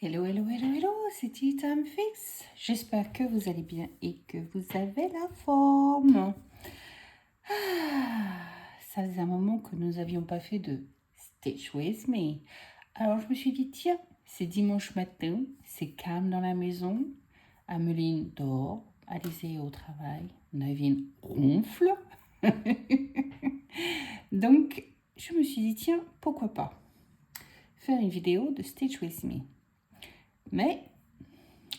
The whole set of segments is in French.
Hello, hello, hello, hello, c'est Tea Time Fix. J'espère que vous allez bien et que vous avez la forme. Ça faisait un moment que nous n'avions pas fait de Stitch With Me. Alors je me suis dit, tiens, c'est dimanche matin, c'est calme dans la maison. Ameline dort, Alizé est au travail, Navine ronfle. Donc je me suis dit, tiens, pourquoi pas faire une vidéo de Stitch With Me. Mais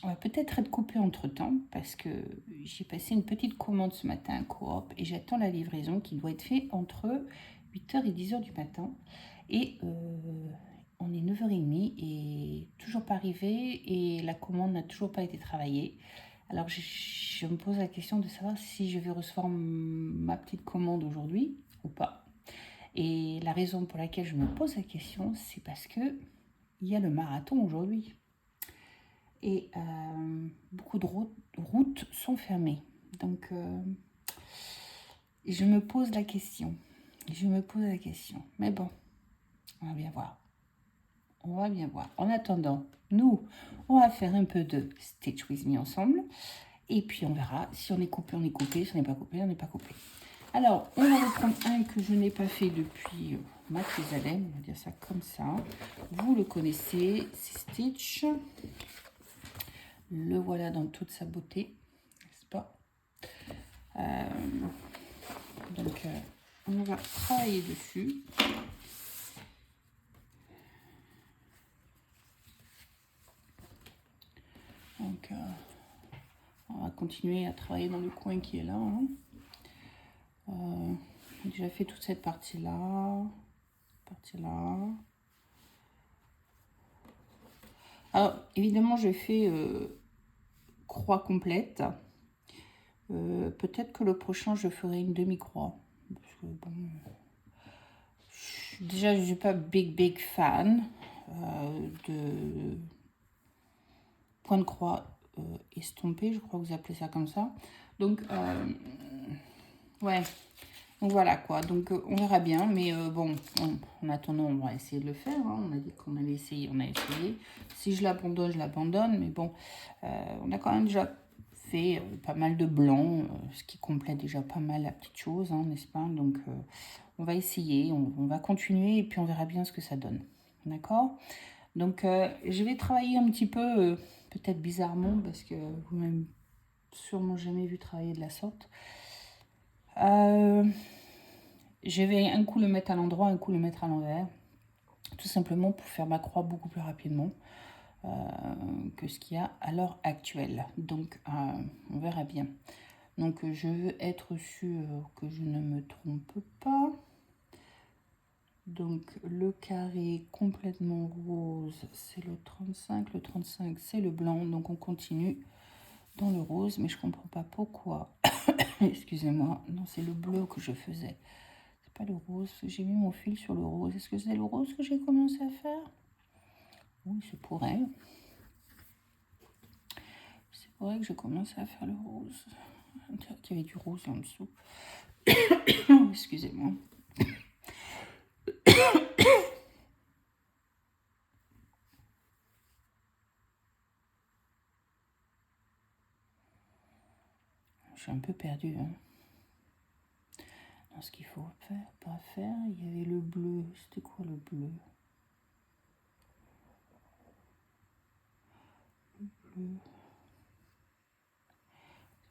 on va peut-être être coupé entre-temps parce que j'ai passé une petite commande ce matin à Coop et j'attends la livraison qui doit être faite entre 8h et 10h du matin. Et on est 9h30 et toujours pas arrivé et la commande n'a toujours pas été travaillée. Alors je me pose la question de savoir si je vais recevoir ma petite commande aujourd'hui ou pas. Et la raison pour laquelle je me pose la question, c'est parce que il y a le marathon aujourd'hui. Et beaucoup de routes sont fermées. Donc, je me pose la question. Mais bon, on va bien voir. En attendant, nous, on va faire un peu de Stitch With Me ensemble. Et puis, on verra. Si on est coupé, on est coupé. Si on n'est pas coupé, on n'est pas coupé. Alors, on va reprendre un que je n'ai pas fait depuis Mathusalem. On va dire ça comme ça. Vous le connaissez, c'est Stitch. Le voilà dans toute sa beauté, n'est-ce pas? Donc, on va travailler dessus. Donc, on va continuer à travailler dans le coin qui est là. Hein. J'ai déjà fait toute cette partie-là. Alors, évidemment, j'ai fait croix complète. Peut-être que le prochain, je ferai une demi-croix. Parce que, bon, déjà, je ne suis pas big fan de point de croix estompé, je crois que vous appelez ça comme ça. Donc, ouais. Donc voilà quoi. Donc on verra bien. Mais bon, en attendant, on va essayer de le faire. Hein. On a dit qu'on allait essayer, on a essayé. Si je l'abandonne, je l'abandonne. Mais bon, on a quand même déjà fait pas mal de blanc, ce qui complète déjà pas mal la petite chose, hein, n'est-ce pas? Donc on va essayer, on va continuer et puis on verra bien ce que ça donne. D'accord? Donc je vais travailler un petit peu, peut-être bizarrement, parce que vous m'avez sûrement jamais vu travailler de la sorte. Je vais un coup le mettre à l'endroit, un coup le mettre à l'envers, tout simplement pour faire ma croix beaucoup plus rapidement que ce qu'il y a à l'heure actuelle. Donc on verra bien. Donc je veux être sûre que je ne me trompe pas. Donc le carré complètement rose, c'est le 35. Le 35, c'est le blanc. Donc on continue dans le rose, mais je comprends pas pourquoi. Excusez-moi, non, c'est le bleu que je faisais. C'est pas le rose, j'ai mis mon fil sur le rose. Est-ce que c'est le rose que j'ai commencé à faire? Oui, c'est pourrait. C'est vrai que j'ai commencé à faire le rose. On dirait qu'il y avait du rose en dessous. Excusez-moi. Je suis un peu perdue. Hein. Dans ce qu'il faut faire, pas faire, il y avait le bleu. C'était quoi le bleu? Le bleu.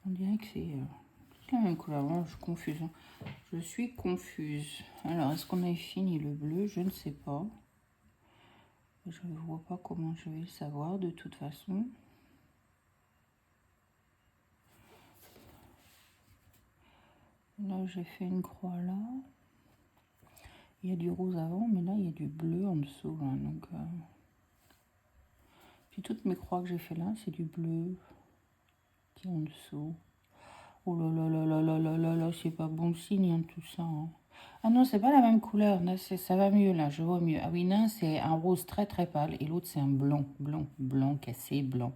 On dirait que c'est la même couleur. Bon, je suis confuse. Hein. Je suis confuse. Alors, est-ce qu'on a fini le bleu? Je ne sais pas. Je ne vois pas comment je vais le savoir de toute façon. Là, j'ai fait une croix là. Il y a du rose avant, mais là, il y a du bleu en dessous. Hein, donc, puis toutes mes croix que j'ai fait là, c'est du bleu qui est en dessous. Oh là là là là là là là là, c'est pas bon signe hein, tout ça. Hein. Ah non, c'est pas la même couleur. Là, ça va mieux, là, je vois mieux. Ah oui, non, c'est un rose très très pâle et l'autre, c'est un blanc cassé, blanc.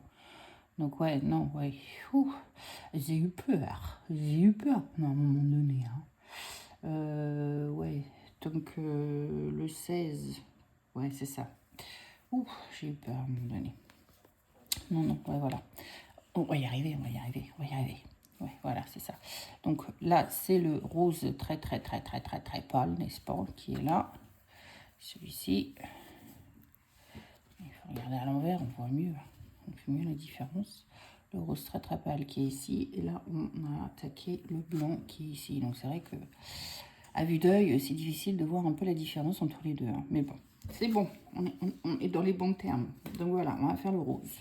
Donc ouais, non, ouais. Ouh, j'ai eu peur à un moment donné. Hein. Ouais, donc le 16, ouais, c'est ça. Ouh, j'ai eu peur à un moment donné. Non, non, ouais, voilà. On va y arriver, on va y arriver, on va y arriver. Ouais, voilà, c'est ça. Donc là, c'est le rose très, très, très, très, très, très pâle, n'est-ce pas, qui est là. Celui-ci, il faut regarder à l'envers, on voit mieux. On fait mieux la différence. Le rose très, très pâle qui est ici. Et là, on a attaqué le blanc qui est ici. Donc c'est vrai que à vue d'œil, c'est difficile de voir un peu la différence entre les deux. Hein. Mais bon, c'est bon, on est dans les bons termes. Donc voilà, on va faire le rose.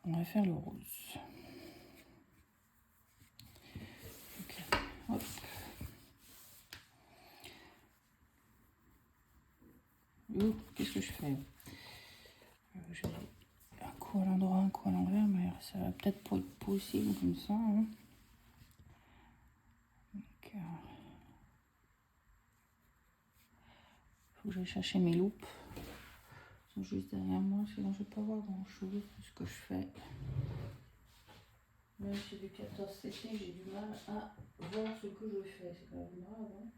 On va faire le rose. Okay. Hop. Qu'est-ce que je fais? Je vais un coup à l'endroit, un coup à l'envers, mais ça va peut-être pas être possible comme ça. Hein. Donc, faut que j'aille chercher mes loupes. Ils sont juste derrière moi, sinon je ne vais pas voir grand-chose de ce que je fais. Même si depuis 14 CC, j'ai du mal à voir ce que je fais. C'est quand même grave. Hein.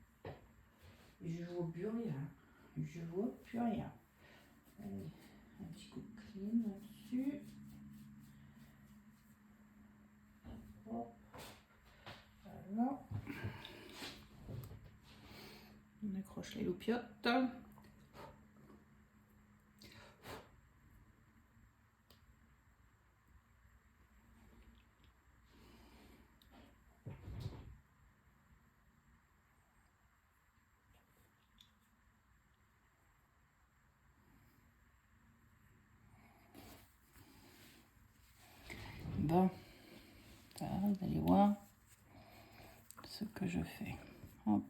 Je vois plus rien. Je vois plus rien. Allez, un petit coup de clean là-dessus. Hop. Voilà. On accroche les loupiottes. Bon, ça, vous allez voir ce que je fais. Hop.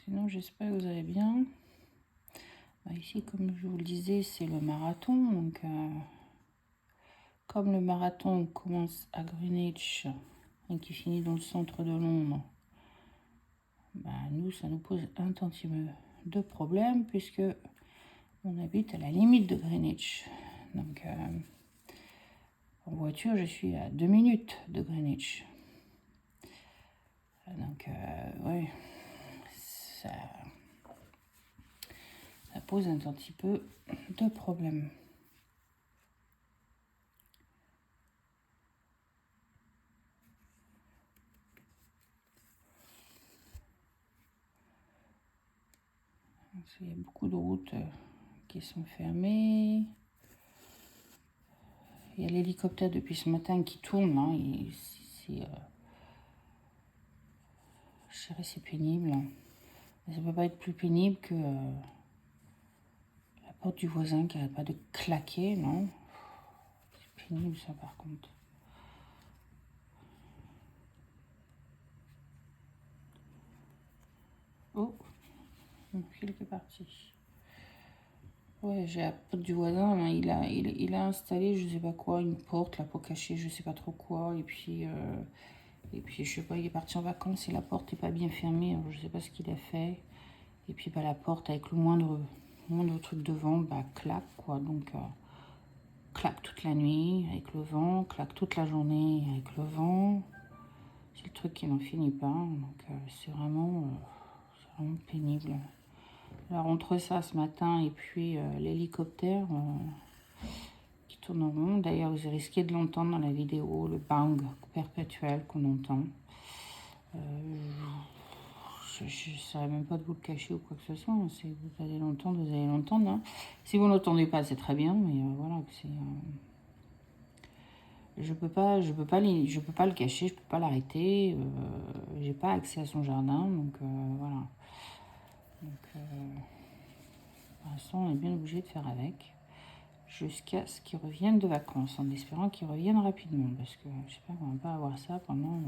Sinon, j'espère que vous allez bien. Bah, ici, comme je vous le disais, c'est le marathon. Donc, comme le marathon commence à Greenwich et qui finit dans le centre de Londres, bah, nous, ça nous pose un tantième de problème puisque on habite à la limite de Greenwich. Donc, en voiture, je suis à 2 minutes de Greenwich. Donc, ouais, ça pose un petit peu de problème. Il y a beaucoup de routes qui sont fermées. Il y a l'hélicoptère depuis ce matin qui tourne. Hein, je dirais c'est pénible. Mais ça peut pas être plus pénible que la porte du voisin qui n'arrête pas de claquer, non? C'est pénible ça par contre. Oh, mon fil qui est parti. Ouais, j'ai la porte du voisin, là, il a installé je sais pas quoi, une porte là pour cacher je sais pas trop quoi. Et puis je sais pas, il est parti en vacances et la porte est pas bien fermée, alors je sais pas ce qu'il a fait. Et puis bah, la porte avec le moindre truc devant, bah claque quoi. Donc claque toute la nuit avec le vent, claque toute la journée avec le vent. C'est le truc qui n'en finit pas. Donc c'est vraiment pénible. Alors entre ça ce matin et puis l'hélicoptère qui tourne en rond. D'ailleurs vous risquez de l'entendre dans la vidéo, le bang perpétuel qu'on entend. Je ne saurais même pas de vous le cacher ou quoi que ce soit. Hein. Si vous allez l'entendre, vous allez l'entendre. Hein. Si vous ne l'entendez pas, c'est très bien, mais voilà, c'est. Je peux pas le cacher, je peux pas l'arrêter. J'ai pas accès à son jardin, donc voilà. Donc, pour l'instant, on est bien obligé de faire avec, jusqu'à ce qu'ils reviennent de vacances, en espérant qu'ils reviennent rapidement, parce que je sais pas, on va pas avoir ça pendant.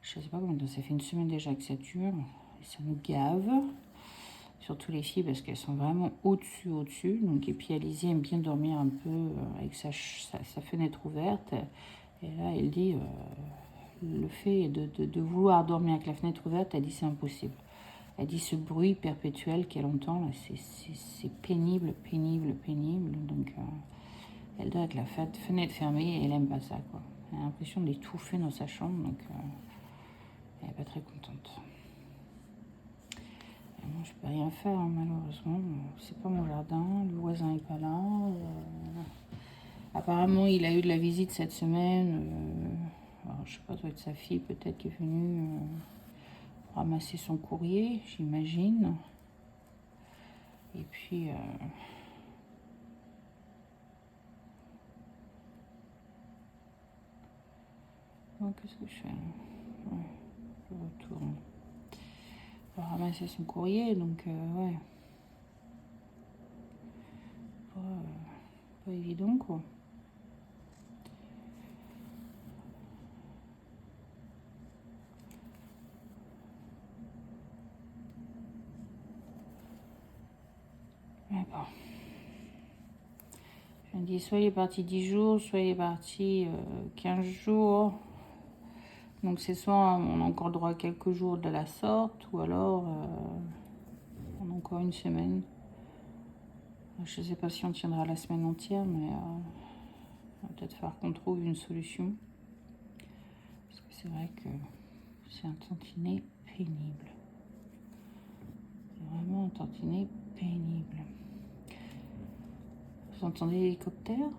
Je sais pas combien de temps, ça fait une semaine déjà que ça dure, et ça nous gave. Surtout les filles parce qu'elles sont vraiment au-dessus. Donc, et puis Alizée aime bien dormir un peu avec sa fenêtre ouverte. Et là, elle dit, le fait de vouloir dormir avec la fenêtre ouverte, elle dit c'est impossible. Elle dit ce bruit perpétuel qu'elle entend, c'est pénible. Donc, elle dort avec la fenêtre fermée et elle aime pas ça, quoi. Elle a l'impression d'étouffer dans sa chambre. Donc, Elle n'est pas très contente. Et moi, je peux rien faire, hein, malheureusement. C'est pas mon jardin. Le voisin n'est pas là. Apparemment, il a eu de la visite cette semaine. Alors, je sais pas, ça doit être sa fille peut-être qui est venue ramasser son courrier, j'imagine. Et puis... oh, qu'est-ce que je fais là? Ouais, je retourne. Je vais ramasser son courrier, donc ouais. Pas évident, quoi. Mais bon. Je me dis, soit il est parti 10 jours, soit il est parti 15 jours. Donc c'est soit on a encore droit à quelques jours de la sorte, ou alors on a encore une semaine. Je ne sais pas si on tiendra la semaine entière, mais on va peut-être falloir qu'on trouve une solution. Parce que c'est vrai que c'est un tantinet pénible. C'est vraiment un tantinet pénible. Vous entendez l'hélicoptère ?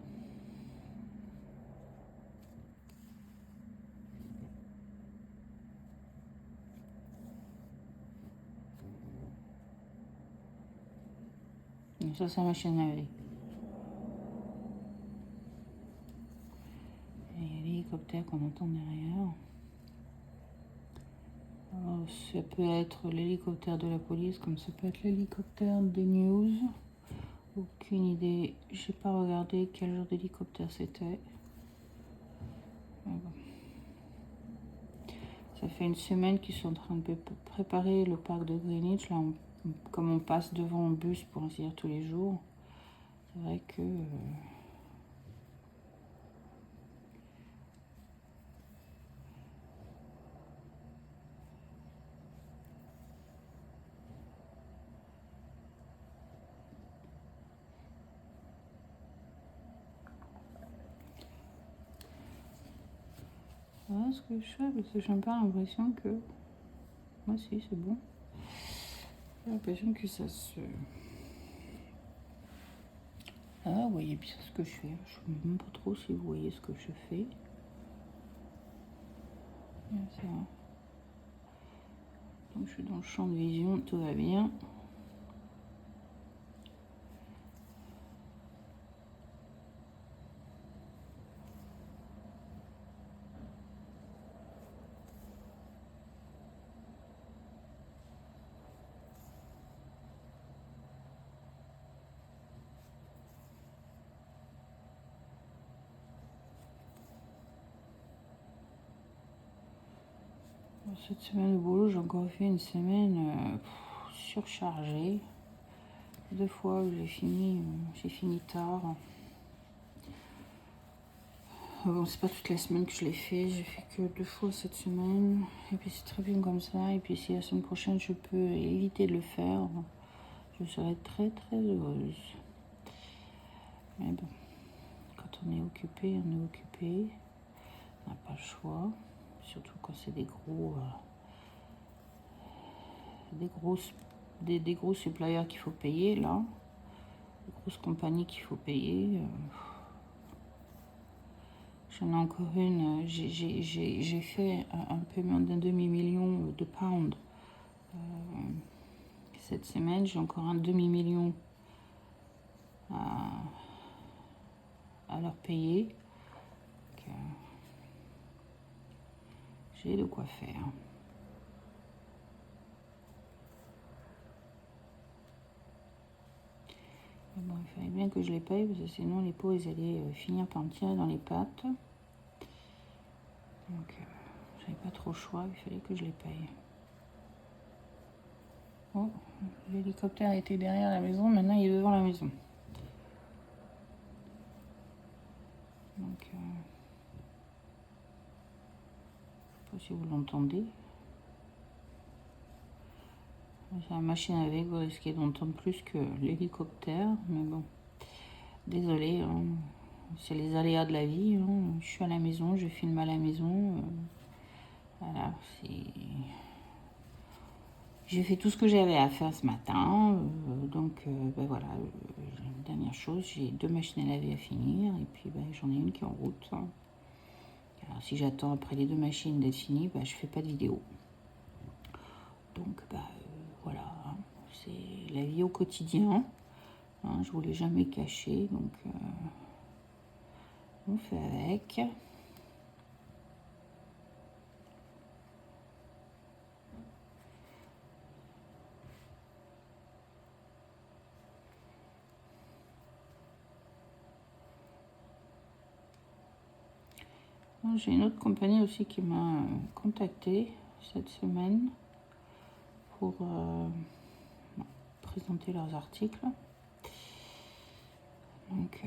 Ça, c'est la machine à laver. Et il y a l'hélicoptère qu'on entend derrière. Alors, ça peut être l'hélicoptère de la police, comme ça peut être l'hélicoptère des news. Aucune idée. J'ai pas regardé quel genre d'hélicoptère c'était. Bon. Ça fait une semaine qu'ils sont en train de préparer le parc de Greenwich. Là, comme on passe devant un bus pour ainsi dire tous les jours, c'est vrai que voilà ce que je fais, parce que j'ai pas l'impression que... Moi, si, c'est bon. J'ai l'impression que ça se... Ah, vous voyez bien ce que je fais. Je ne sais même pas trop si vous voyez ce que je fais. Ça va. Donc, je suis dans le champ de vision, tout va bien. Cette semaine au boulot, j'ai encore fait une semaine surchargée. 2 fois j'ai fini tard. Bon, c'est pas toute la semaine que je l'ai fait, j'ai fait que 2 fois cette semaine. Et puis c'est très bien comme ça. Et puis si la semaine prochaine je peux éviter de le faire, je serai très très heureuse. Mais bon, quand on est occupé, on est occupé. On n'a pas le choix. Surtout quand c'est des gros suppliers qu'il faut payer là. Des grosses compagnies qu'il faut payer. J'en ai encore une. J'ai fait un paiement d'1 demi-million de pounds. Cette semaine, j'ai encore un demi-million à leur payer. Donc, j'ai de quoi faire. Mais bon, il fallait bien que je les paye parce que sinon les pots ils allaient finir par me tirer dans les pattes. Donc j'avais pas trop le choix, il fallait que je les paye. Oh, l'hélicoptère était derrière la maison, maintenant il est devant la maison. Donc, je sais pas si vous l'entendez. C'est la machine à laver, vous risquez d'entendre plus que l'hélicoptère, mais bon, désolé, hein. C'est les aléas de la vie. Hein. Je suis à la maison, je filme à la maison. Voilà, j'ai fait tout ce que j'avais à faire ce matin. Donc, ben voilà, dernière chose, j'ai 2 machines à laver à finir. Et puis, ben, j'en ai une qui est en route. Alors, si j'attends après les 2 machines d'être finies, ben, je fais pas de vidéo. Donc, ben, voilà, hein, c'est la vie au quotidien. Hein, je ne vous l'ai jamais caché, donc on fait avec. J'ai une autre compagnie aussi qui m'a contacté cette semaine pour présenter leurs articles. Donc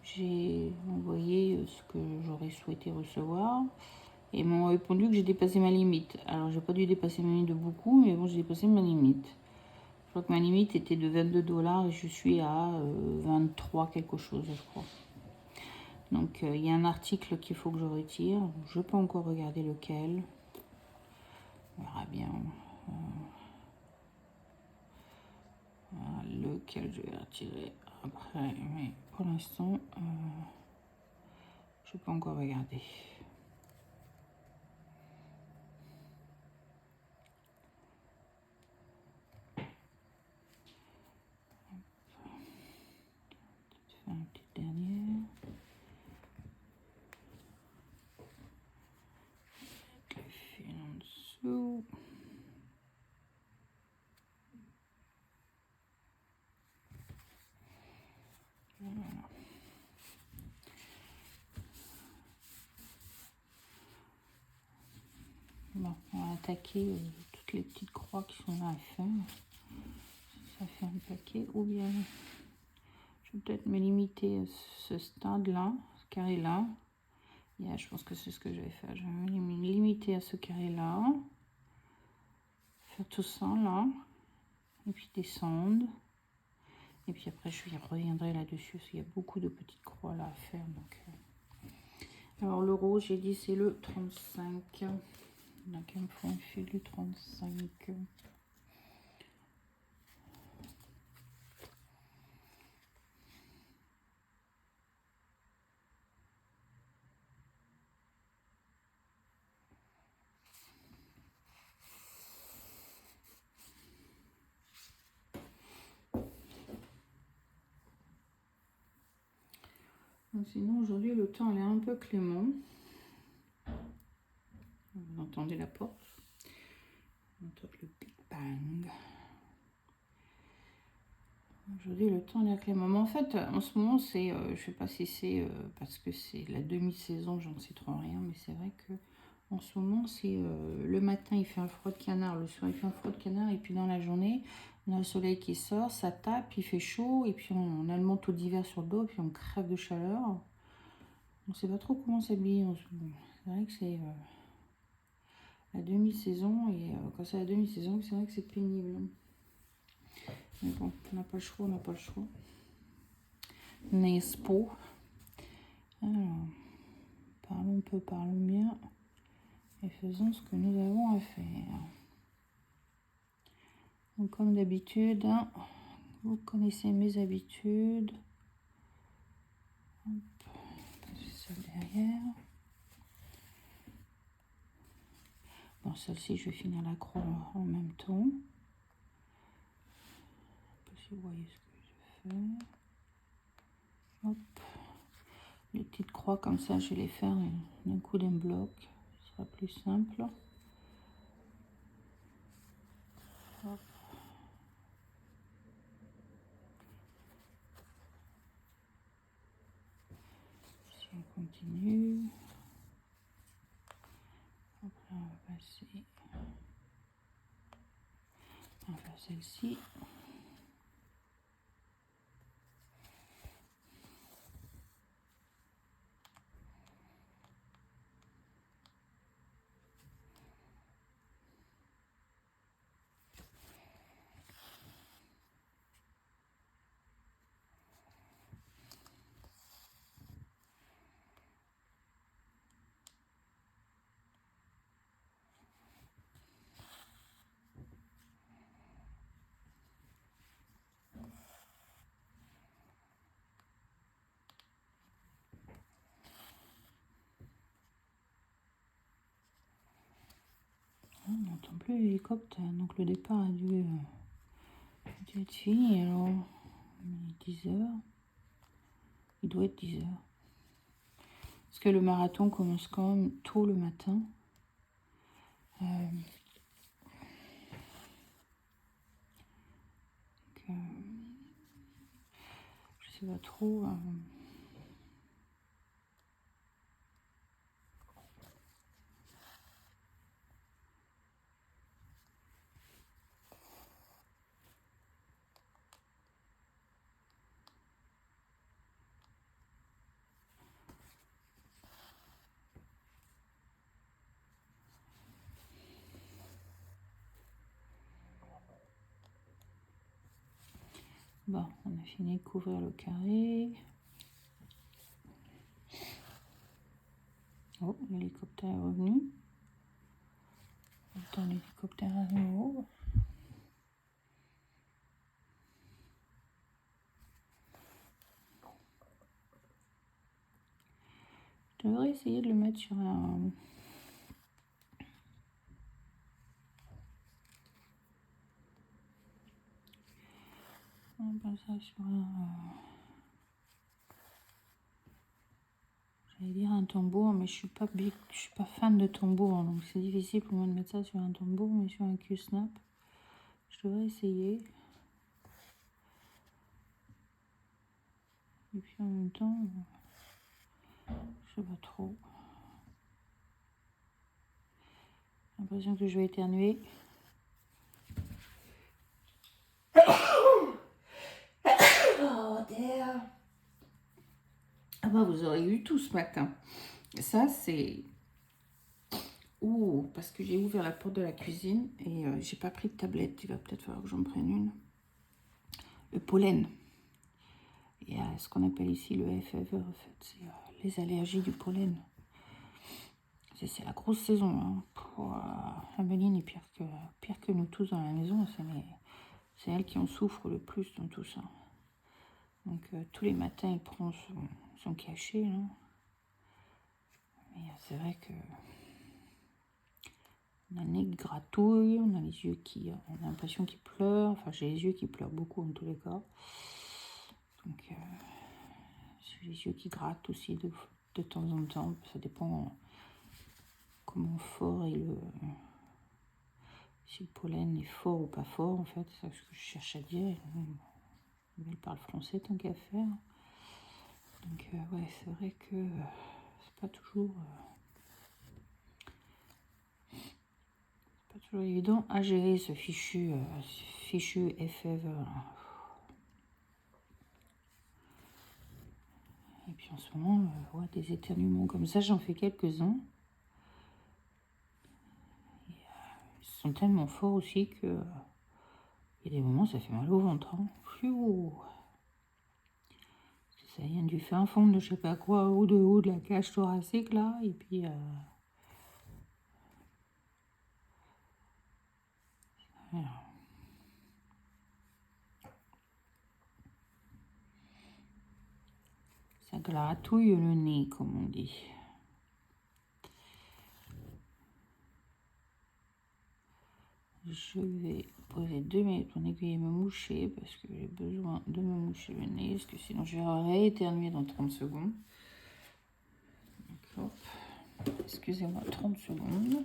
j'ai envoyé ce que j'aurais souhaité recevoir et ils m'ont répondu que j'ai dépassé ma limite. Alors j'ai pas dû dépasser ma limite de beaucoup, mais bon, j'ai dépassé ma limite. Je crois que ma limite était de 22 $ et je suis à 23 quelque chose, je crois. Donc il y a un article qu'il faut que je retire. Je ne peux pas encore regarder lequel. On verra bien lequel je vais retirer après. Mais pour l'instant, je ne peux pas encore regarder. Faire une petite dernière. Le fil en dessous. Voilà. Bon, on va attaquer toutes les petites croix qui sont là à faire. Ça fait un paquet. Ou bien, je vais peut-être me limiter à ce stade-là, ce carré-là. Yeah, je pense que c'est ce que je vais faire. Je vais me limiter à ce carré-là. Faire tout ça là. Et puis descendre. Et puis après, je reviendrai là-dessus parce qu'il y a beaucoup de petites croix là à faire. Donc, alors, le rose, j'ai dit, c'est le 35. Donc, il me faut un fil du 35. Donc, sinon, aujourd'hui, le temps, elle est un peu clément. Vous entendez la porte? On entend le Big Bang. Aujourd'hui, le temps est clément. Mais en fait, en ce moment, c'est, je sais pas si c'est parce que c'est la demi-saison, j'en sais trop rien, mais c'est vrai que en ce moment, c'est le matin, il fait un froid de canard, le soir, il fait un froid de canard, et puis dans la journée, on a le soleil qui sort, ça tape, il fait chaud, et puis on a le manteau d'hiver sur le dos, et puis on crève de chaleur. On sait pas trop comment s'habiller en ce moment. C'est vrai que c'est la demi-saison, et quand c'est la demi-saison, c'est vrai que c'est pénible. Mais bon, on n'a pas le choix, on n'a pas le choix. N'est-ce pas? Alors, parlons peu, parlons bien, et faisons ce que nous avons à faire. Donc, comme d'habitude, hein, vous connaissez mes habitudes. Hop, passer ça derrière. Bon, celle-ci, je vais finir la croix en même temps. Je ne sais pas si vous voyez ce que je fais. Hop. Les petites croix comme ça, je vais les faire d'un coup d'un bloc. Ce sera plus simple. Hop. Si on continue. Après, on va passer. On va faire celle-ci. plus l'hélicoptère. Donc le départ a dû être fini. Alors, 10 heures. Il doit être 10 heures. Parce que le marathon commence quand même tôt le matin. Je sais pas trop. Bon, on a fini de couvrir le carré. Oh, l'hélicoptère est revenu. Attends, l'hélicoptère à nouveau. Je devrais essayer de le mettre sur un... On va ça sur un... J'allais dire un tambour, mais je suis pas fan de tambour, donc c'est difficile pour moi de mettre ça sur un tambour, mais sur un Q-snap, je devrais essayer. Et puis en même temps, je sais pas trop. J'ai l'impression que je vais éternuer. Oh, dear. Ah bah vous aurez eu tout ce matin. Ça c'est... Ouh, parce que j'ai ouvert la porte de la cuisine et j'ai pas pris de tablette. Il va peut-être falloir que j'en prenne une. Le pollen. Il y a ce qu'on appelle ici le FFE, en fait. C'est les allergies du pollen. C'est la grosse saison. Hein. Ameline est pire que nous tous dans la maison. C'est elle qui en souffre le plus dans tout ça. Donc tous les matins, elle prend son cachet. Là. Mais c'est vrai que on a le nez qui gratouille, on a les yeux qui... On a l'impression qu'ils pleurent. Enfin, j'ai les yeux qui pleurent beaucoup en tous les cas. Donc, j'ai les yeux qui grattent aussi de temps en temps. Ça dépend comment fort si le pollen est fort ou pas fort, en fait. C'est ce que je cherche à dire. Elle parle français tant qu'à faire. Donc, ouais, c'est vrai que c'est pas toujours... pas toujours évident à gérer ce fichu FF. Et puis en ce moment, ouais, des éternuements comme ça, j'en fais quelques-uns. Ils sont tellement forts aussi que il y a des moments, ça fait mal au ventre. Hein. Ça vient du fin fond de je sais pas quoi, ou de haut de la cage thoracique là, et puis voilà. Ça gratouille le nez, comme on dit. Je vais poser 2 minutes mon aiguille et me moucher parce que j'ai besoin de me moucher le nez parce que sinon je vais rééternuer dans 30 secondes. Donc, excusez-moi, 30 secondes.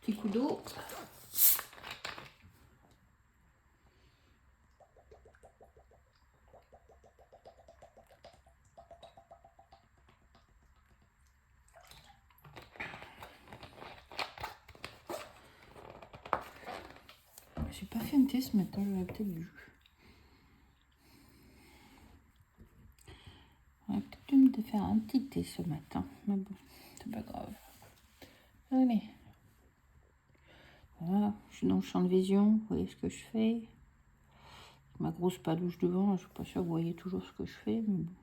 Petit coup d'eau. J'ai pas fait un thé ce matin, j'aurais peut-être dû. J'aurais peut-être dû me faire un petit thé ce matin, mais bon, c'est pas grave. Allez. Voilà, je suis dans le champ de vision, vous voyez ce que je fais. Ma grosse palouche devant, je suis pas sûre que vous voyez toujours ce que je fais, mais bon.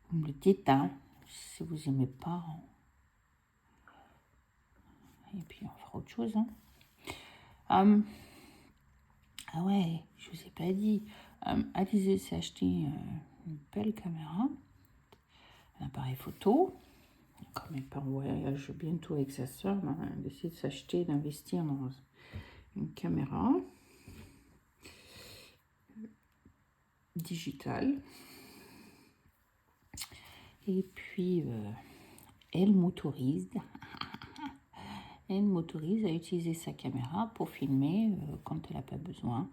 Vous me le dites, hein, si vous aimez pas. et puis on fera autre chose. Hein. Ah ouais, je vous ai pas dit. Alizé s'est acheté une belle caméra, un appareil photo. Comme elle part en voyage bientôt avec sa soeur, elle a décidé de s'acheter, d'investir dans une caméra digitale. Et puis, elle m'autorise à utiliser sa caméra pour filmer quand elle n'a pas besoin.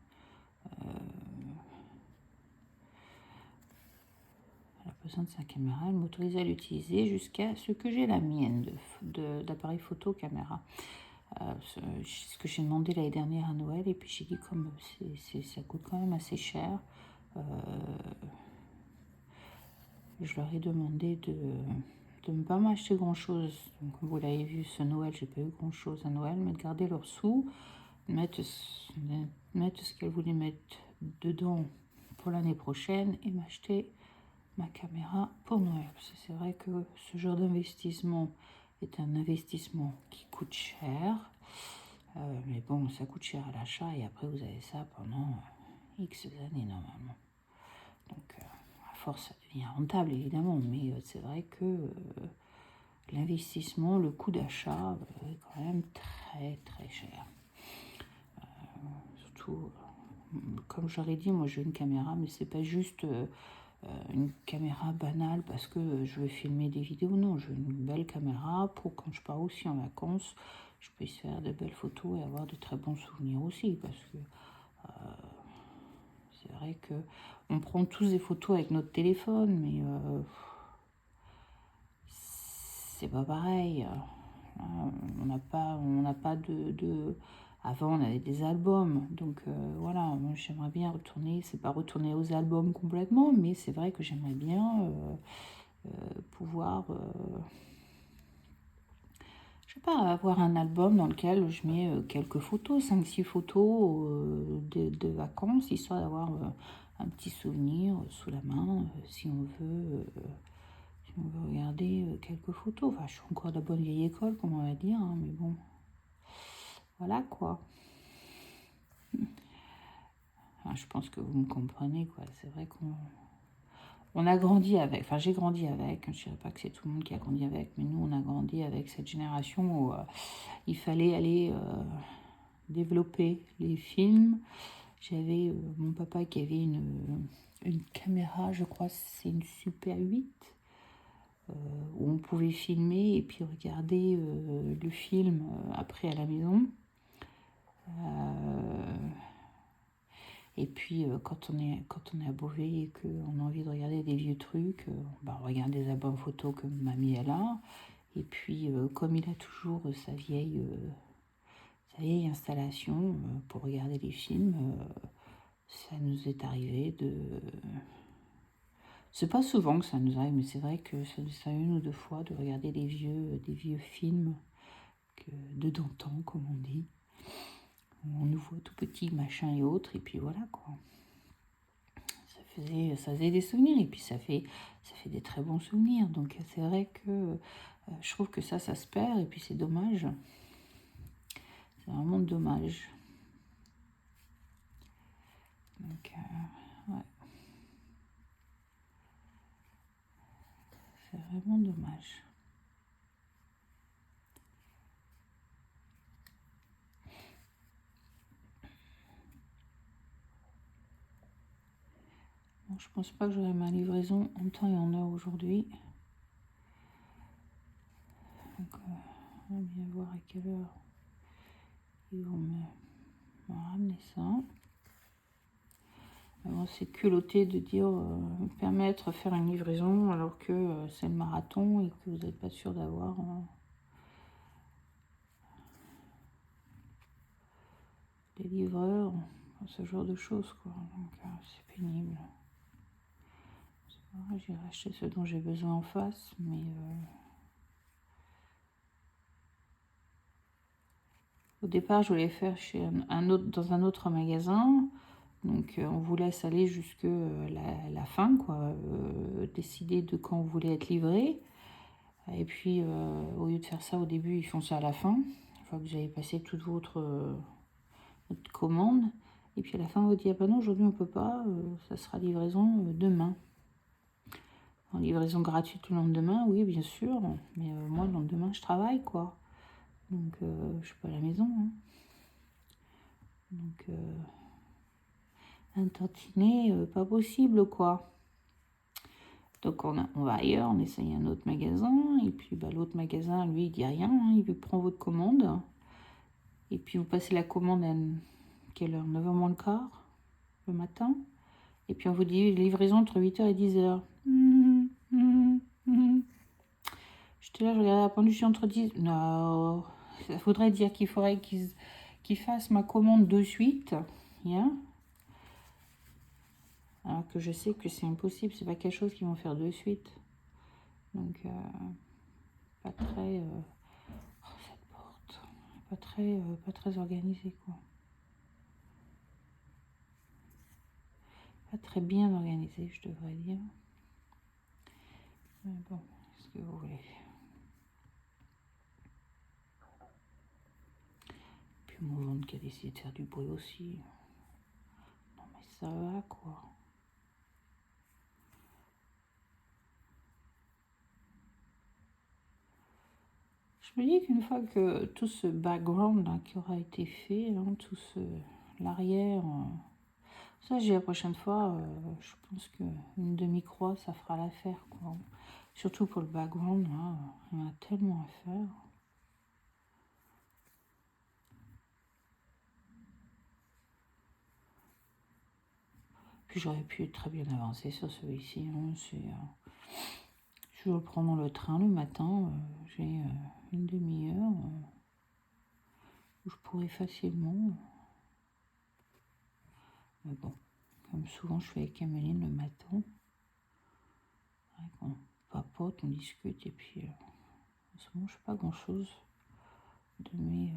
Elle a besoin de sa caméra, elle m'autorise à l'utiliser jusqu'à ce que j'ai la mienne d'appareil photo caméra. Ce que j'ai demandé l'année dernière à Noël, et puis j'ai dit comme ça coûte quand même assez cher, je leur ai demandé de ne pas m'acheter grand chose. Donc, comme vous l'avez vu, ce Noël, j'ai pas eu grand chose à Noël, mais de garder leurs sous, mettre ce qu'elles voulaient mettre dedans pour l'année prochaine et m'acheter ma caméra pour Noël. Parce que c'est vrai que ce genre d'investissement est un investissement qui coûte cher. Mais bon, ça coûte cher à l'achat et après vous avez ça pendant X années normalement. Donc à force ça devient rentable évidemment, mais c'est vrai que l'investissement, le coût d'achat est quand même très très cher. Surtout, comme j'aurais dit, moi j'ai une caméra, mais c'est pas juste une caméra banale parce que je veux filmer des vidéos. Non, je veux une belle caméra pour quand je pars aussi en vacances, je puisse faire de belles photos et avoir de très bons souvenirs aussi. Parce que c'est vrai que on prend tous des photos avec notre téléphone, mais c'est pas pareil. On n'a pas de... Avant, on avait des albums, donc voilà, moi j'aimerais bien retourner, c'est pas retourner aux albums complètement, mais c'est vrai que j'aimerais bien pouvoir, je sais pas, avoir un album dans lequel je mets quelques photos, 5-6 photos de vacances, histoire d'avoir un petit souvenir sous la main, si on veut regarder quelques photos. Enfin, je suis encore de la bonne vieille école, comme on va dire, hein, mais bon, voilà quoi. Enfin, je pense que vous me comprenez, quoi. C'est vrai qu'on a grandi avec, enfin j'ai grandi avec, je ne dirais pas que c'est tout le monde qui a grandi avec, mais nous on a grandi avec cette génération où il fallait aller développer les films. J'avais mon papa qui avait une caméra, je crois c'est une Super 8, où on pouvait filmer et puis regarder le film après à la maison. Et puis quand on est à Beauvais et qu'on a envie de regarder des vieux trucs, on regarde des albums photos que mamie elle a. Et puis comme il a toujours sa vieille installation pour regarder les films, ça nous est arrivé de... C'est pas souvent que ça nous arrive, mais c'est vrai que ça nous arrive une ou deux fois de regarder des vieux films de d'antan, comme on dit. On nous voit tout petit, machin et autres, et puis voilà quoi. Ça faisait des souvenirs, et puis ça fait des très bons souvenirs. Donc c'est vrai que je trouve que ça se perd, et puis c'est dommage. C'est vraiment dommage. Donc, ouais. C'est vraiment dommage. Bon, je pense pas que j'aurai ma livraison en temps et en heure aujourd'hui. Donc, on va bien voir à quelle heure ils vont me ramener ça. Alors, c'est culotté de dire permettre faire une livraison alors que c'est le marathon et que vous n'êtes pas sûr d'avoir des livreurs, ce genre de choses quoi. Donc c'est pénible. J'irai acheter ce dont j'ai besoin en face, mais au départ je voulais faire chez dans un autre magasin. Donc on vous laisse aller jusque la fin, quoi, décider de quand vous voulez être livré. Et puis au lieu de faire ça au début, ils font ça à la fin. fois que vous avez passé toute votre commande. Et puis à la fin, vous dites, ah ben non, aujourd'hui on peut pas, ça sera livraison demain. En livraison gratuite le lendemain, oui, bien sûr. Mais moi, le lendemain, je travaille, quoi. Donc, je suis pas à la maison. Hein. Donc, un tantinet, pas possible, quoi. Donc, on va ailleurs, on essaye un autre magasin. Et puis, bah, l'autre magasin, lui, il dit rien. Hein, il prend votre commande. Et puis, vous passez la commande à quelle heure? 9h moins le quart, le matin. Et puis, on vous dit livraison entre 8h et 10h. J'étais là, je regardais la pendule, je suis entre 10... Non, ça faudrait dire qu'il faudrait qu'ils fassent ma commande de suite. Yeah. Alors que je sais que c'est impossible, c'est pas quelque chose qu'ils vont faire de suite. Donc, pas très... oh, cette porte. Pas très organisé, quoi. Pas très bien organisé, je devrais dire. Mais bon, est-ce que vous voulez... Puis mon ventre qui a décidé de faire du bruit aussi. Non mais ça va, quoi. Je me dis qu'une fois que tout ce background là, qui aura été fait, hein, tout l'arrière, ça j'ai la prochaine fois, je pense qu'une demi-croix ça fera l'affaire, quoi. Surtout pour le background, là, il y en a tellement à faire. Puis j'aurais pu très bien avancer sur celui-ci. Hein, je vais prendre le train le matin, j'ai une demi-heure où je pourrais facilement. Mais bon, comme souvent je fais avec Améline le matin. On papote, on discute et puis en ce moment je fais pas grand chose de mes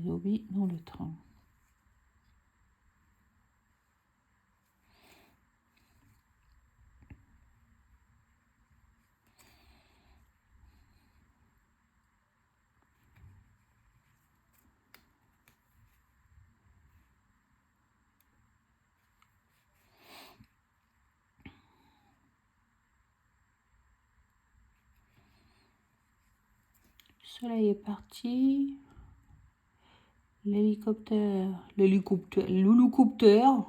hobbies dans le train. Le soleil est parti. L'hélicoptère, Louloucoptère,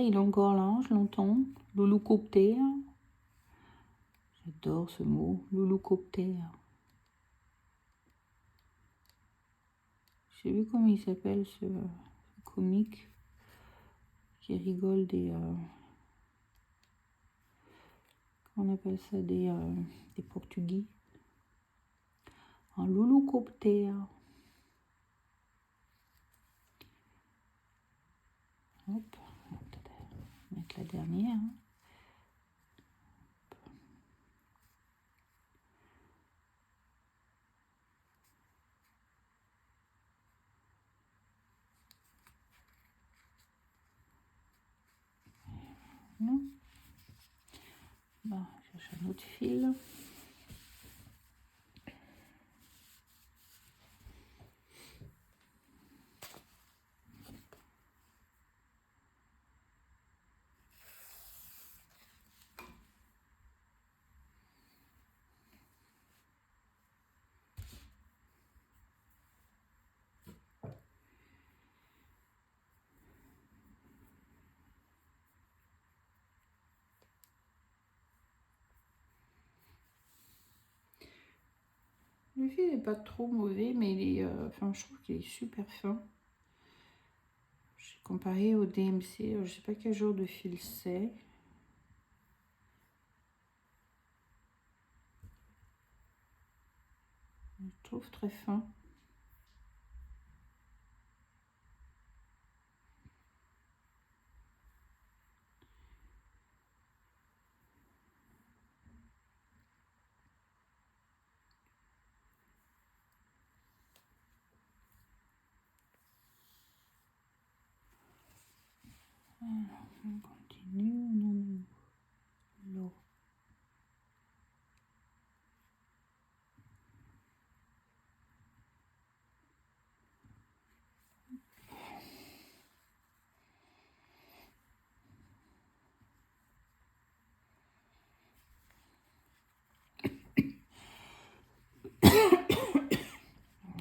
il est encore là, je l'entends. Louloucoptère. J'adore ce mot, Louloucoptère. Je sais plus comment il s'appelle ce comique qui rigole des... comment on appelle ça? Des Portugais. Un louloucoptère. Hop, on va peut-être mettre la dernière. Hein. Non. Bah, je cherche un autre fil. Le fil n'est pas trop mauvais, mais il est, enfin, je trouve qu'il est super fin. J'ai comparé au DMC, je sais pas quel genre de fil c'est. Je le trouve très fin. On continue, on en est où? L'eau.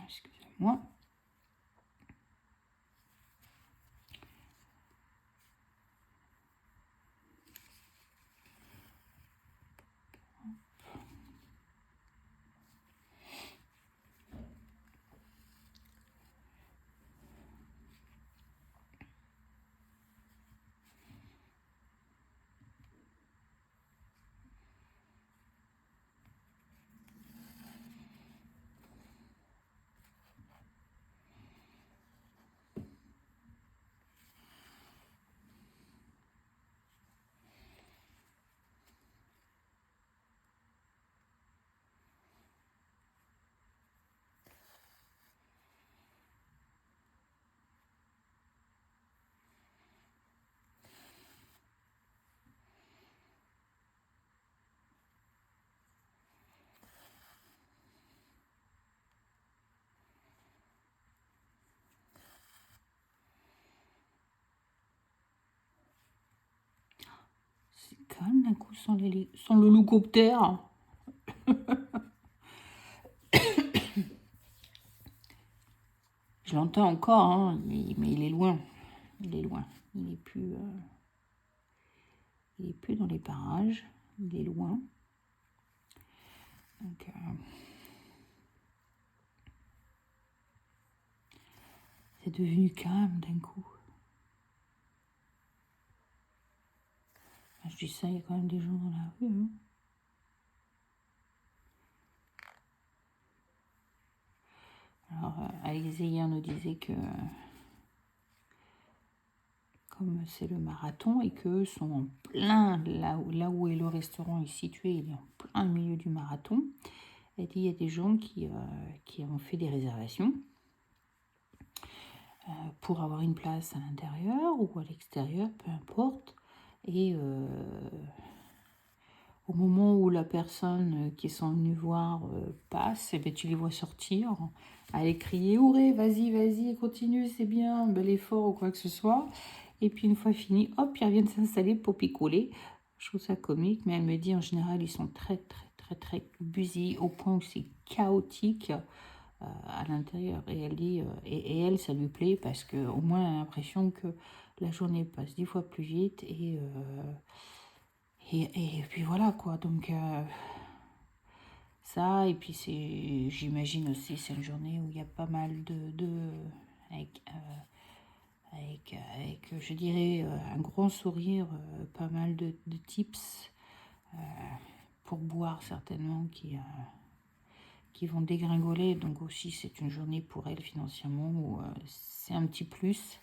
Excusez-moi. C'est quand même d'un coup sans l'hélicoptère. Je l'entends encore, hein, mais il est loin. Il est loin. Il n'est plus dans les parages. Il est loin. Donc, c'est devenu calme d'un coup. Je dis ça, il y a quand même des gens dans la rue. Hein. Alors, Alizé hier nous disait que comme c'est le marathon et qu'eux sont en plein, là où est le restaurant est situé, il est en plein milieu du marathon. Elle dit il y a des gens qui ont fait des réservations pour avoir une place à l'intérieur ou à l'extérieur, peu importe. Et au moment où la personne qui sont venus voir passe, et bien, tu les vois sortir, aller crier « Houré, vas-y, vas-y, continue, c'est bien, bel effort » ou quoi que ce soit. Et puis une fois fini, hop, ils reviennent s'installer pour picoler. Je trouve ça comique, mais elle me dit en général, ils sont très, très, très, très busy, au point où c'est chaotique à l'intérieur. Et elle dit, et elle, ça lui plaît parce qu'au moins, elle a l'impression que la journée passe 10 fois plus vite et puis voilà quoi, donc ça, et puis j'imagine aussi, c'est une journée où il y a pas mal avec, je dirais, un grand sourire, pas mal de tips pour boire certainement qui vont dégringoler, donc aussi c'est une journée pour elle financièrement où c'est un petit plus.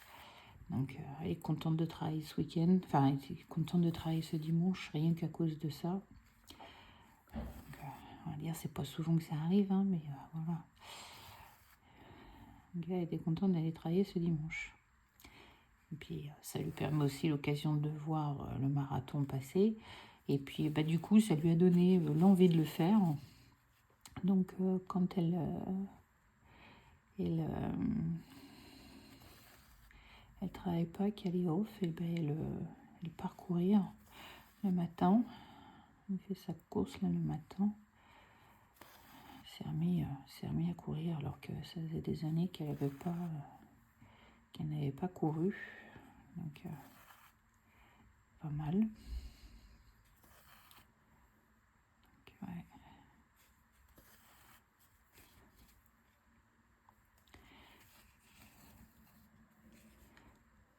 Donc, elle est contente de travailler ce week-end, enfin, elle est contente de travailler ce dimanche, rien qu'à cause de ça. Donc, on va dire, c'est pas souvent que ça arrive, hein, mais voilà. Donc, elle était contente d'aller travailler ce dimanche. Et puis, ça lui permet aussi l'occasion de voir le marathon passer. Et puis, bah, du coup, ça lui a donné l'envie de le faire. Donc, quand elle travaille pas, qu'elle est off, et ben elle part courir le matin. Elle fait sa course là le matin. S'est remis à courir alors que ça faisait des années qu'elle n'avait pas couru. Donc, pas mal. Donc, ouais.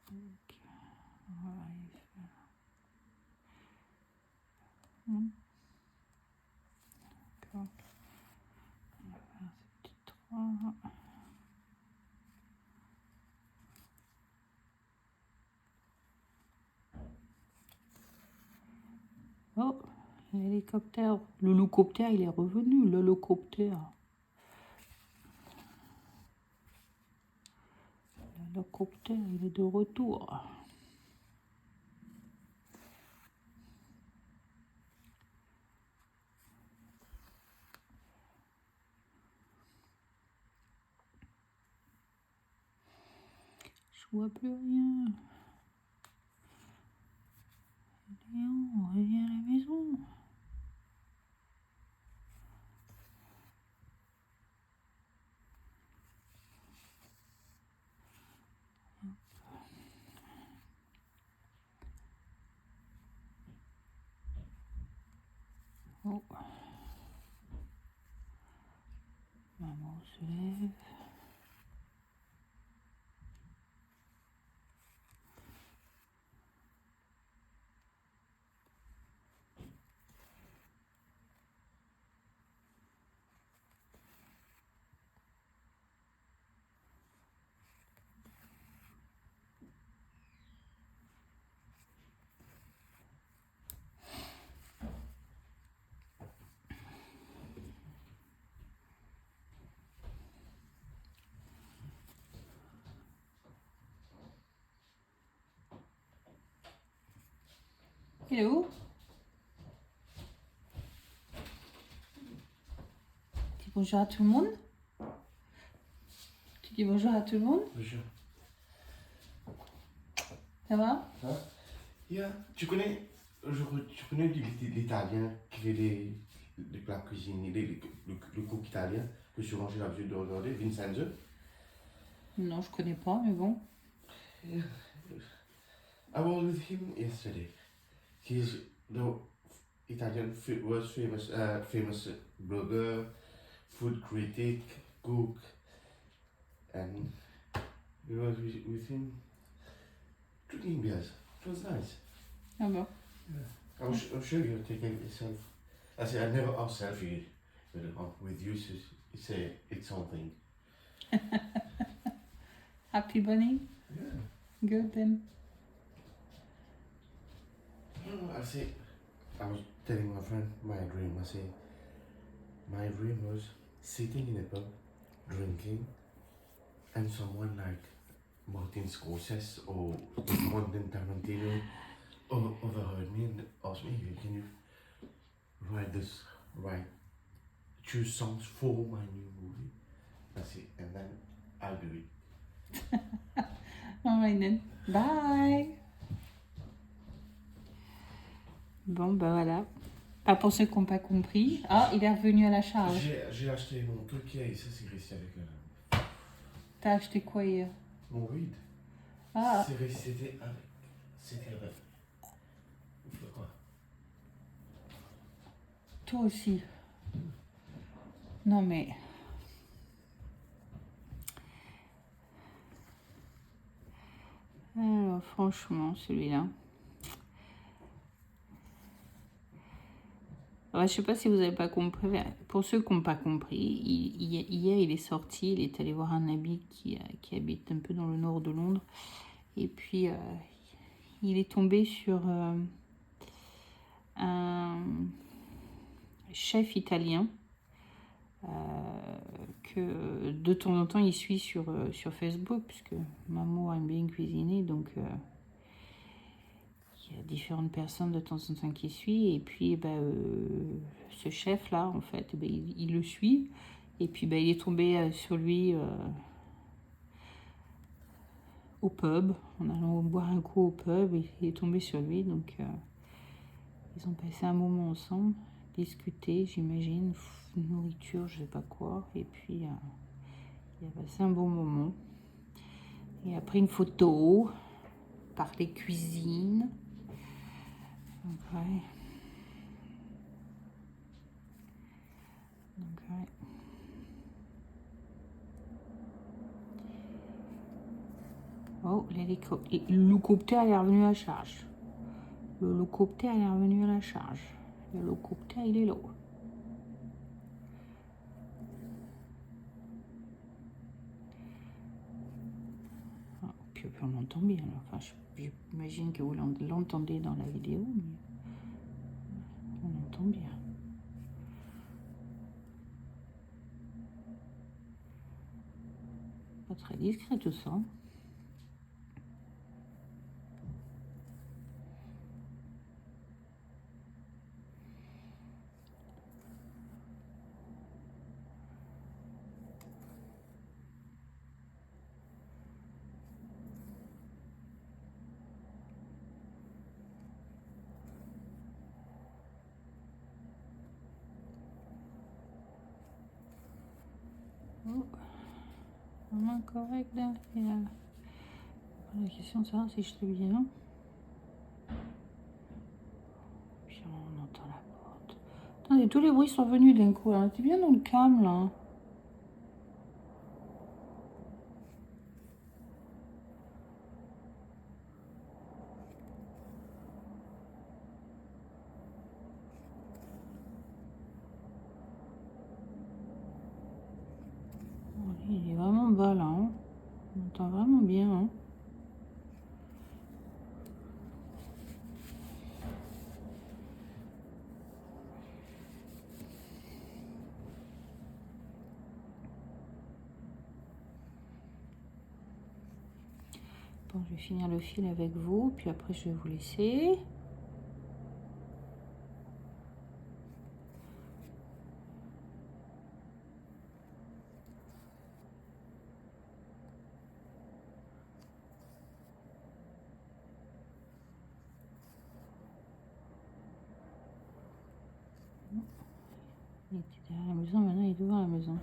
Donc, on va aller faire... D'accord. On va faire ce petit 3. Oh, l'hélicoptère. L'hélicoptère, il est revenu, l'hélicoptère. L'hélicoptère, il est de retour. vois plus rien. Léon, on revient à la maison. Oh. Maman se lève. Hello. Dis bonjour à tout le monde. Tu dis bonjour à tout le monde. Bonjour. Ça va? Ça va? Yeah. Tu connais l'italien qui fait les plats cuisinés, le cook italien que souvent j'ai l'habitude de regarder, Vincenzo? Non, je connais pas, mais bon. Yeah. I was with him yesterday. He's the Italian world's famous blogger, food critic, cook, and we was with him drinking beers. It was nice. Ah bon. Yeah. I'm sure you're taking yourself. I say I never ask selfie with you. It's something. Happy bunny? Yeah. Good then. I say I was telling my friend my dream. I say my dream was sitting in a pub, drinking, and someone like Martin Scorsese or Quentin Tarantino overheard me and asked me, "Can you choose songs for my new movie?" That's it, and then I'll do it. Alright then. Bye. Bon, bah voilà. Pas pour ceux qui n'ont pas compris. Ah, il est revenu à la charge. J'ai acheté mon truc hier et ça c'est resté avec T'as acheté quoi hier? mon weed. Ah, C'était avec. Ouf, quoi. toi aussi. Non mais... Alors, franchement, celui-là... Ouais, je sais pas si vous avez pas compris. Pour ceux qui n'ont pas compris, hier il est sorti, il est allé voir un ami qui habite un peu dans le nord de Londres. Et puis il est tombé sur un chef italien que de temps en temps il suit sur Facebook, puisque maman aime bien cuisiner, donc il y a différentes personnes de temps en temps qui suivent. Et puis ce chef là en fait il le suit, et puis il est tombé sur lui au pub, en allant boire un coup au pub, et il est tombé sur lui, donc ils ont passé un moment ensemble, discuté, j'imagine, nourriture, je sais pas quoi, et puis il a passé un bon moment. Et après une photo, parler cuisine. Donc, ouais. Donc, ouais. Oh, l'hélicoptère est revenu à la charge. L'hélicoptère est revenu à la charge. L'hélicoptère, il est là. Ah, puis on l'entend bien. Enfin, j'imagine que vous l'entendez dans la vidéo, mais on entend bien. Pas très discret tout ça. vraiment correct là. Et là. La question de savoir si je sais bien. Puis on entend la porte. Attendez, tous les bruits sont venus d'un coup. On était bien dans le calme là. Il est vraiment bas là. Hein. On entend vraiment bien. Hein. Bon, je vais finir le fil avec vous, puis après je vais vous laisser. Il était derrière la maison, maintenant il est devant la maison.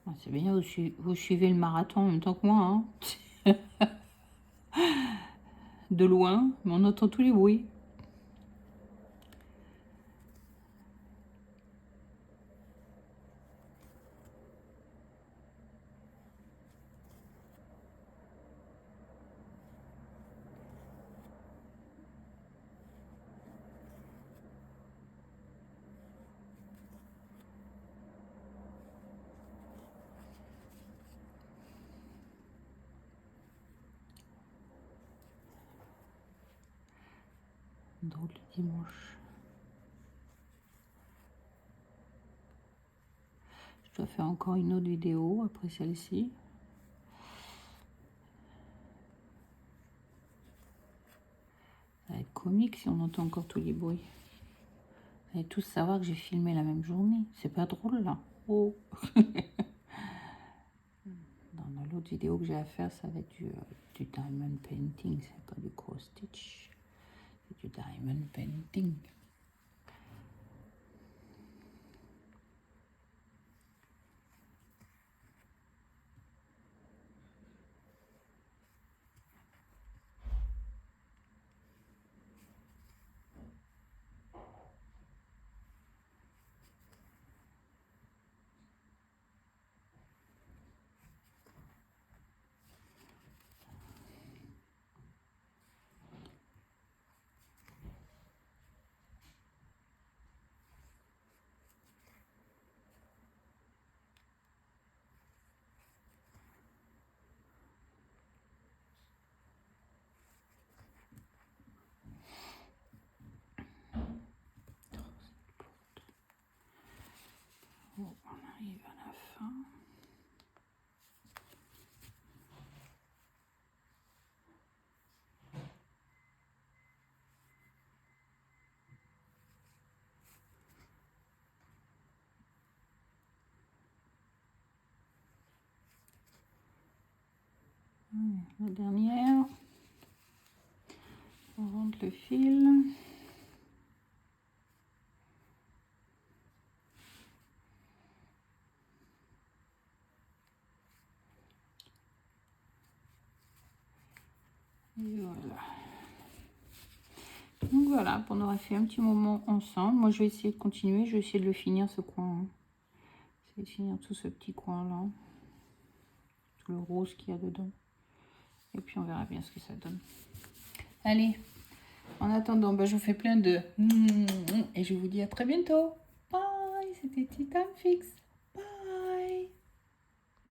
Ah, c'est bien, vous suivez le marathon en même temps que moi. Hein. De loin, mais on entend tous les bruits. Drôle de dimanche. Je dois faire encore une autre vidéo après celle-ci. Ça va être comique si on entend encore tous les bruits. Vous allez tous savoir que j'ai filmé la même journée. C'est pas drôle là. Oh. Dans l'autre vidéo que j'ai à faire, ça va être du diamond painting. C'est pas du cross stitch. C'est du diamond painting. Oh, on arrive à la fin. La dernière. On rentre le fil. Et voilà. Donc voilà, on aura fait un petit moment ensemble. Moi, je vais essayer de continuer. Je vais essayer de le finir, ce coin. Hein. Essayer de finir tout ce petit coin-là. Tout le rose qu'il y a dedans. Et puis, on verra bien ce que ça donne. Allez, en attendant, bah, je vous fais plein de... Et je vous dis à très bientôt. Bye, c'était Tea Time Fix.